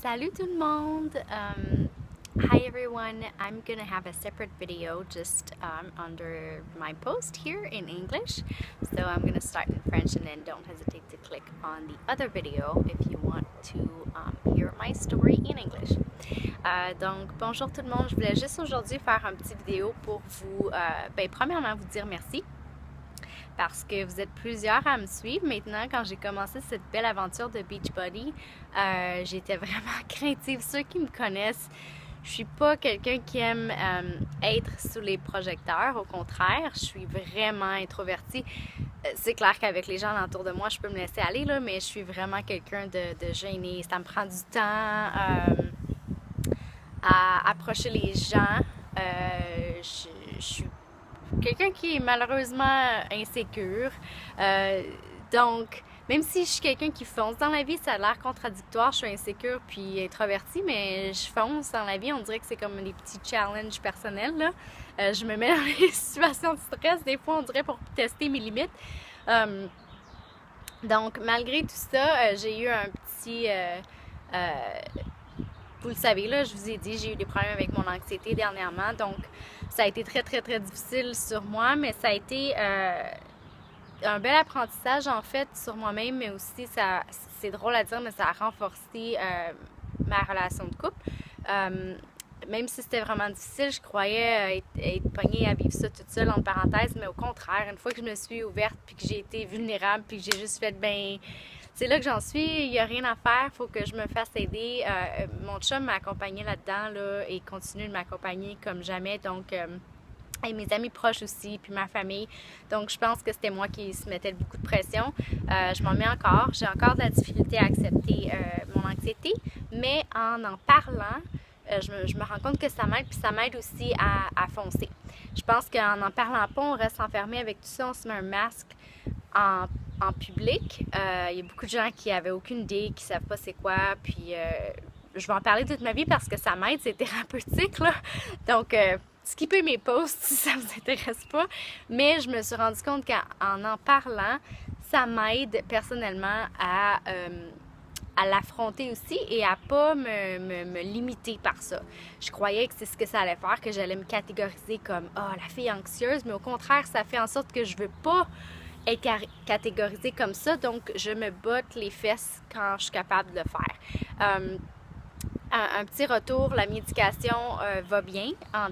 Salut tout le monde! Hi everyone, I'm gonna have a separate video just under my post here in English. So I'm gonna start in French and then don't hesitate to click on the other video if you want to hear my story in English. Donc bonjour tout le monde, je voulais juste aujourd'hui faire un petit vidéo pour vous, premièrement vous dire merci. Parce que vous êtes plusieurs à me suivre. Maintenant, quand j'ai commencé cette belle aventure de Beachbody, j'étais vraiment craintive. Ceux qui me connaissent, je suis pas quelqu'un qui aime être sous les projecteurs. Au contraire, je suis vraiment introvertie. C'est clair qu'avec les gens autour de moi, je peux me laisser aller, là, mais je suis vraiment quelqu'un de gêné. Ça me prend du temps à approcher les gens. Je suis quelqu'un qui est malheureusement insécure. Donc, même si je suis quelqu'un qui fonce dans la vie, ça a l'air contradictoire, je suis insécure puis introvertie, mais je fonce dans la vie, on dirait que c'est comme des petits challenges personnels, là. Je me mets dans des situations de stress, des fois on dirait pour tester mes limites. Donc, malgré tout ça, j'ai eu un petit... vous le savez, là, je vous ai dit, j'ai eu des problèmes avec mon anxiété dernièrement, donc ça a été très, très, très difficile sur moi, mais ça a été un bel apprentissage, en fait, sur moi-même, mais aussi, c'est drôle à dire, mais ça a renforcé ma relation de couple. Même si c'était vraiment difficile, je croyais être pognée à vivre ça toute seule, en parenthèse, mais au contraire, une fois que je me suis ouverte, puis que j'ai été vulnérable, puis que j'ai juste fait, c'est là que j'en suis, il n'y a rien à faire, il faut que je me fasse aider. Mon chum m'a accompagnée là-dedans là, et continue de m'accompagner comme jamais. Donc, et mes amis proches aussi, puis ma famille. Donc, je pense que c'était moi qui se mettais beaucoup de pression. Je m'en mets encore. J'ai encore de la difficulté à accepter mon anxiété, mais en parlant, je me rends compte que ça m'aide, puis ça m'aide aussi à foncer. Je pense qu'en parlant pas, on reste enfermé avec tout ça, on se met un masque en public. Il y a beaucoup de gens qui n'avaient aucune idée, qui ne savent pas c'est quoi, puis je vais en parler toute ma vie parce que ça m'aide, c'est thérapeutique, là. Donc, skippez mes posts si ça ne vous intéresse pas, mais je me suis rendu compte qu'en parlant, ça m'aide personnellement à l'affronter aussi et à pas me limiter par ça. Je croyais que c'est ce que ça allait faire, que j'allais me catégoriser comme « Ah, la fille anxieuse », mais au contraire, ça fait en sorte que je veux pas être catégorisée comme ça, donc je me botte les fesses quand je suis capable de le faire. Un petit retour, la médication va bien en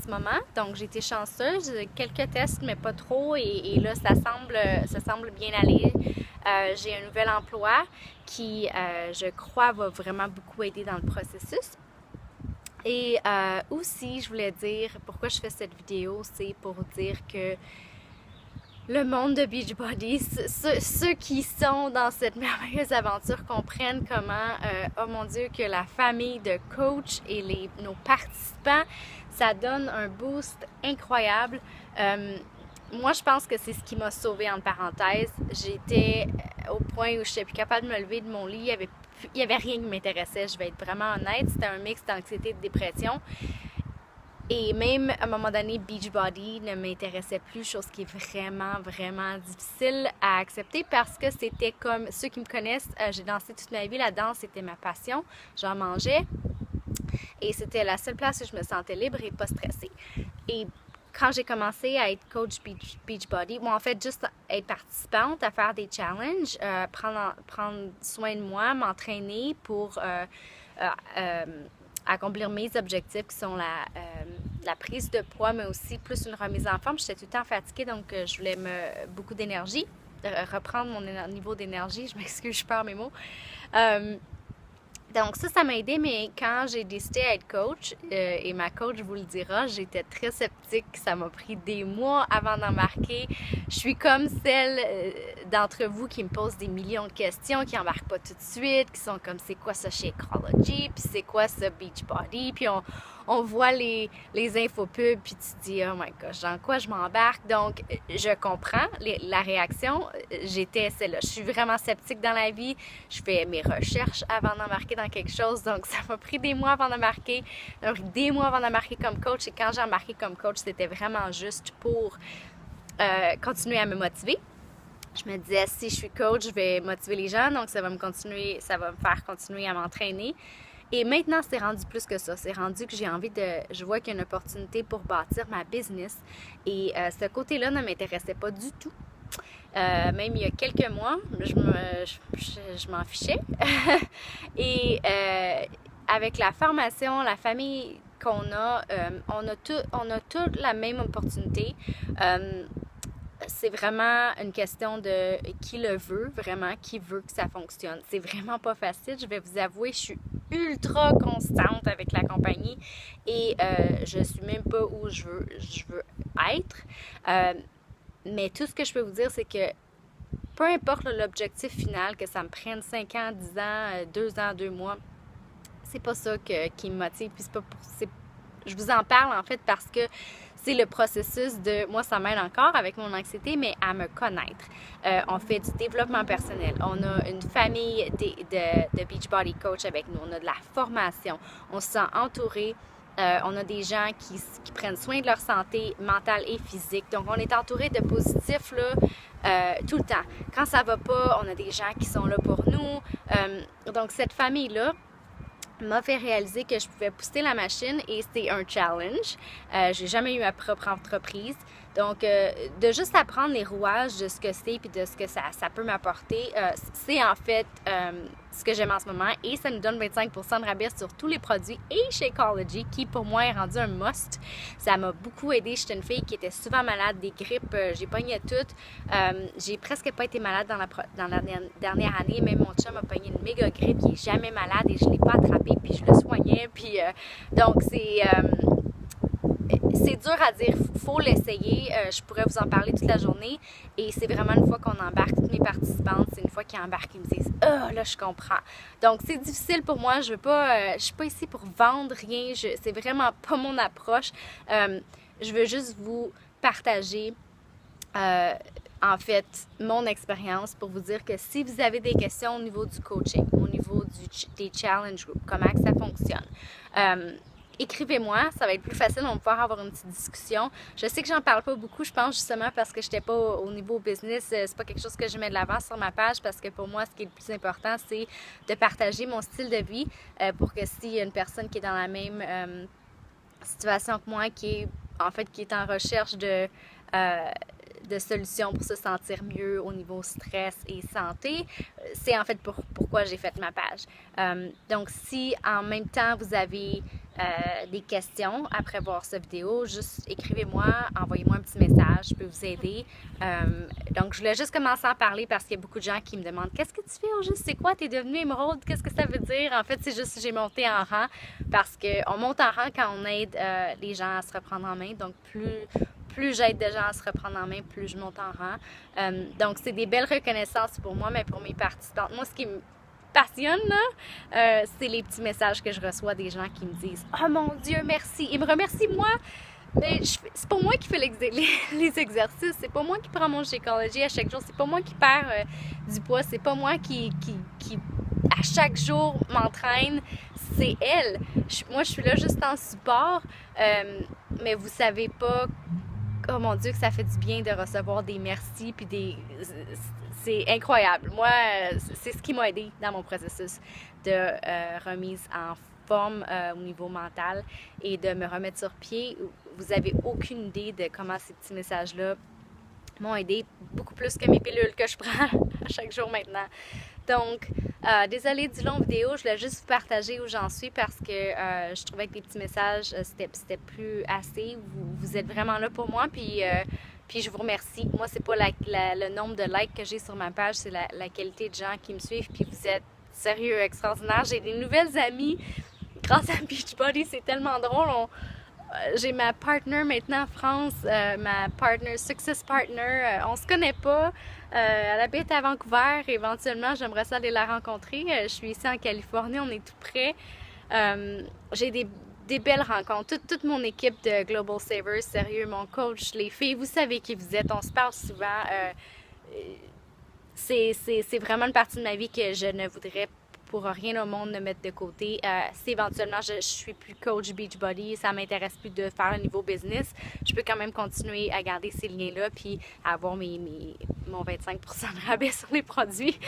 ce moment, donc j'ai été chanceuse, quelques tests mais pas trop et là ça semble bien aller. J'ai un nouvel emploi qui je crois va vraiment beaucoup aider dans le processus. Et aussi je voulais dire pourquoi je fais cette vidéo, c'est pour dire que le monde de Beachbody, ceux qui sont dans cette merveilleuse aventure comprennent comment, oh mon Dieu, que la famille de coach et nos participants, ça donne un boost incroyable. Moi, je pense que c'est ce qui m'a sauvée, entre parenthèses. J'étais au point où je n'étais plus capable de me lever de mon lit. Il y avait rien qui m'intéressait, je vais être vraiment honnête. C'était un mix d'anxiété et de dépression. Et même, à un moment donné, Beachbody ne m'intéressait plus, chose qui est vraiment, vraiment difficile à accepter parce que c'était comme, ceux qui me connaissent, j'ai dansé toute ma vie, la danse était ma passion, j'en mangeais et c'était la seule place où je me sentais libre et pas stressée. Et quand j'ai commencé à être coach Beachbody, ou en fait juste être participante, à faire des challenges, prendre soin de moi, m'entraîner pour accomplir mes objectifs qui sont la prise de poids, mais aussi plus une remise en forme. J'étais tout le temps fatiguée, donc je voulais beaucoup d'énergie, reprendre mon niveau d'énergie. Je m'excuse, je perds mes mots. Donc ça m'a aidé, mais quand j'ai décidé d'être coach, et ma coach vous le dira, j'étais très sceptique. Ça m'a pris des mois avant d'embarquer. Je suis comme celle d'entre vous qui me posent des millions de questions, qui n'embarquent pas tout de suite, qui sont comme c'est quoi ça Shakeology, puis c'est quoi ça Beachbody, puis on voit les infopubs, puis tu te dis oh my gosh, dans quoi je m'embarque? Donc je comprends la réaction. J'étais celle-là. Je suis vraiment sceptique dans la vie. Je fais mes recherches avant d'embarquer dans quelque chose, donc ça m'a pris des mois avant d'embarquer, ça m'a pris des mois avant d'embarquer comme coach, et quand j'ai embarqué comme coach, c'était vraiment juste pour continuer à me motiver. je me disais, si je suis coach, je vais motiver les gens, donc ça va me faire continuer à m'entraîner. Et maintenant, c'est rendu plus que ça. C'est rendu que je vois qu'il y a une opportunité pour bâtir ma business. Et ce côté-là ne m'intéressait pas du tout. Même il y a quelques mois, je m'en fichais. Et avec la formation, la famille qu'on a, on a toute la même opportunité. C'est vraiment une question de qui le veut, vraiment, qui veut que ça fonctionne. C'est vraiment pas facile, je vais vous avouer, je suis ultra constante avec la compagnie et je suis même pas où je veux être. Mais tout ce que je peux vous dire, c'est que peu importe l'objectif final, que ça me prenne 5 ans, 10 ans, 2 ans, 2 mois, c'est pas ça qui me motive. Puis je vous en parle en fait parce que c'est le processus de, moi ça m'aide encore avec mon anxiété, mais à me connaître. On fait du développement personnel, on a une famille de Beachbody Coach avec nous, on a de la formation, on se sent entouré. On a des gens qui prennent soin de leur santé mentale et physique. Donc, on est entouré de positifs là, tout le temps. Quand ça va pas, on a des gens qui sont là pour nous. Donc, cette famille-là m'a fait réaliser que je pouvais pousser la machine et c'est un challenge. J'ai jamais eu ma propre entreprise. Donc, de juste apprendre les rouages de ce que c'est puis de ce que ça peut m'apporter, c'est en fait ce que j'aime en ce moment et ça nous donne 25% de rabais sur tous les produits et Shakeology qui pour moi est rendu un must. Ça m'a beaucoup aidé. J'étais une fille qui était souvent malade, des grippes, j'ai pogné toutes. J'ai presque pas été malade dans la dernière année. Même mon chum a pogné une méga grippe, il est jamais malade et je l'ai pas attrapé puis je le soignais. Puis donc c'est dur à dire, faut l'essayer. Je pourrais vous en parler toute la journée. Et c'est vraiment une fois qu'on embarque, toutes mes participantes, c'est une fois qu'ils embarquent, ils me disent « Ah, là, je comprends. » Donc, c'est difficile pour moi. Je suis pas ici pour vendre rien. C'est vraiment pas mon approche. Je veux juste vous partager, en fait, mon expérience pour vous dire que si vous avez des questions au niveau du coaching, au niveau des challenge groups, comment que ça fonctionne, écrivez-moi, ça va être plus facile, on va pouvoir avoir une petite discussion. Je sais que j'en parle pas beaucoup, je pense justement parce que j'étais pas au niveau business, c'est pas quelque chose que je mets de l'avant sur ma page parce que pour moi, ce qui est le plus important, c'est de partager mon style de vie pour que s'il y a une personne qui est dans la même situation que moi, qui est en recherche de solutions pour se sentir mieux au niveau stress et santé, c'est en fait pourquoi j'ai fait ma page. Donc, si en même temps vous avez des questions après voir cette vidéo, juste écrivez-moi, envoyez-moi un petit message, je peux vous aider. Donc, je voulais juste commencer à en parler parce qu'il y a beaucoup de gens qui me demandent « Qu'est-ce que tu fais au juste? C'est quoi? T'es devenue émeraude? Qu'est-ce que ça veut dire? » En fait, c'est juste que j'ai monté en rang parce qu'on monte en rang quand on aide les gens à se reprendre en main. Donc, plus j'aide des gens à se reprendre en main, plus je monte en rang. Donc, c'est des belles reconnaissances pour moi, mais pour mes participantes. Moi, ce qui me passionne, là, c'est les petits messages que je reçois des gens qui me disent « Oh mon Dieu, merci! » Ils me remercient moi, mais c'est pas moi qui fais les exercices, c'est pas moi qui prends mon Shakeology à chaque jour, c'est pas moi qui perds du poids, c'est pas moi qui à chaque jour m'entraîne, c'est elle. Moi, je suis là juste en support, mais vous savez pas, oh mon Dieu, que ça fait du bien de recevoir des merci, puis c'est incroyable. Moi, c'est ce qui m'a aidé dans mon processus de remise en forme au niveau mental et de me remettre sur pied. Vous avez aucune idée de comment ces petits messages-là m'ont aidé beaucoup plus que mes pilules que je prends à chaque jour maintenant. Donc, désolée du long vidéo, je voulais juste vous partager où j'en suis parce que je trouvais que les petits messages, c'était plus assez. Vous êtes vraiment là pour moi, puis je vous remercie. Moi, c'est pas le nombre de likes que j'ai sur ma page, c'est la qualité de gens qui me suivent, puis vous êtes sérieux, extraordinaire. J'ai des nouvelles amies grâce à Beachbody, c'est tellement drôle. J'ai ma partner maintenant en France, ma success partner, on se connaît pas, elle habite à Vancouver, éventuellement j'aimerais ça aller la rencontrer, je suis ici en Californie, on est tout près, j'ai des belles rencontres, toute mon équipe de Global Savers, sérieux, mon coach, les filles, vous savez qui vous êtes, on se parle souvent, c'est vraiment une partie de ma vie que je ne voudrais pour rien au monde me mettre de côté. Si éventuellement je suis plus coach Beachbody, ça m'intéresse plus de faire un niveau business, je peux quand même continuer à garder ces liens-là puis avoir mon 25% de rabais sur les produits.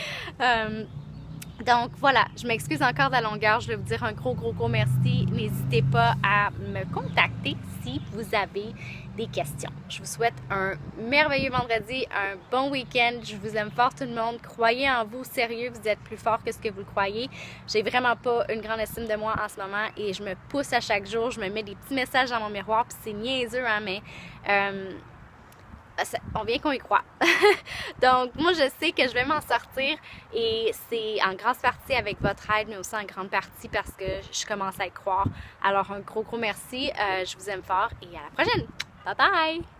Donc voilà, je m'excuse encore de la longueur, je vais vous dire un gros merci. N'hésitez pas à me contacter si vous avez des questions. Je vous souhaite un merveilleux vendredi, un bon week-end. Je vous aime fort tout le monde. Croyez en vous, sérieux, vous êtes plus fort que ce que vous le croyez. J'ai vraiment pas une grande estime de moi en ce moment et je me pousse à chaque jour. Je me mets des petits messages dans mon miroir puis c'est niaiseux, hein, mais on vient qu'on y croit. Donc, moi, je sais que je vais m'en sortir et c'est en grande partie avec votre aide, mais aussi en grande partie parce que je commence à y croire. Alors, un gros merci. Je vous aime fort et à la prochaine. Bye bye!